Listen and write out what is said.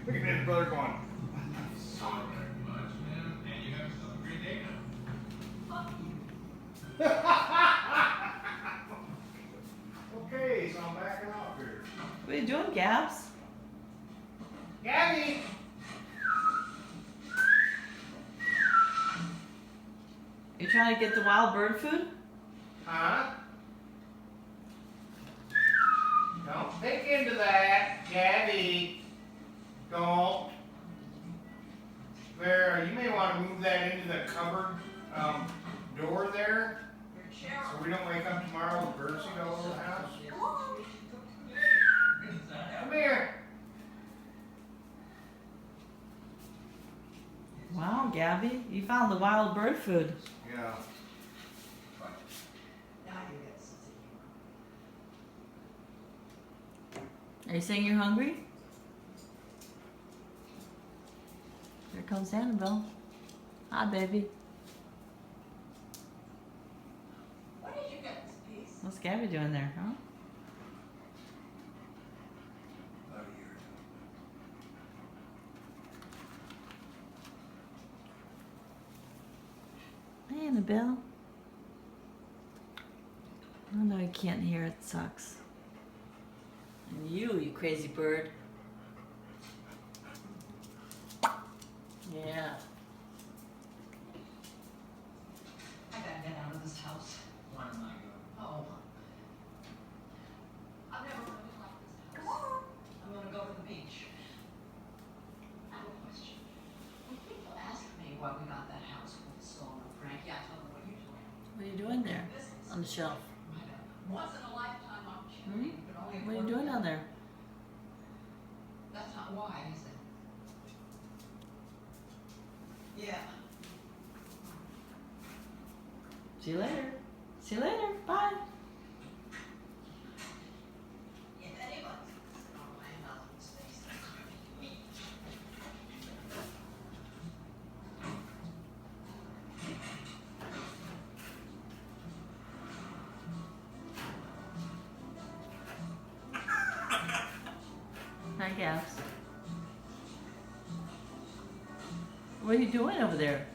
Look at his brother going. Okay, so I'm backing off here. What are you doing, Gabs? Gabby! You trying to get the wild bird food? Huh? Don't pick into that, Gabby. Don't. There, you may want to move that into the cupboard door there, so we don't wake up tomorrow with birdseed all over the house. Come here. Wow, Gabby, you found the wild bird food. Yeah. Are you saying you're hungry? Here comes Annabelle. Hi, baby. Where did you get this piece? What's Gabby doing there, huh? Hey, Annabelle. Oh no, you can't hear. It sucks. And you crazy bird. Yeah. I gotta get out of this house. Why am I going? Oh. I've never really liked this house. Come on. I'm gonna go to the beach. I have a question. When people ask me why we got that house with the stone and Frankie, I tell them what you're doing. What are you doing there? This is On the shelf. once in a lifetime opportunity. You can only What are you afford doing to- down there? That's not why, is it? Yeah. See you later. See you later. Bye. If anybody's gonna land on this face, it's gonna be me. Hi, Gabs. What are you doing over there?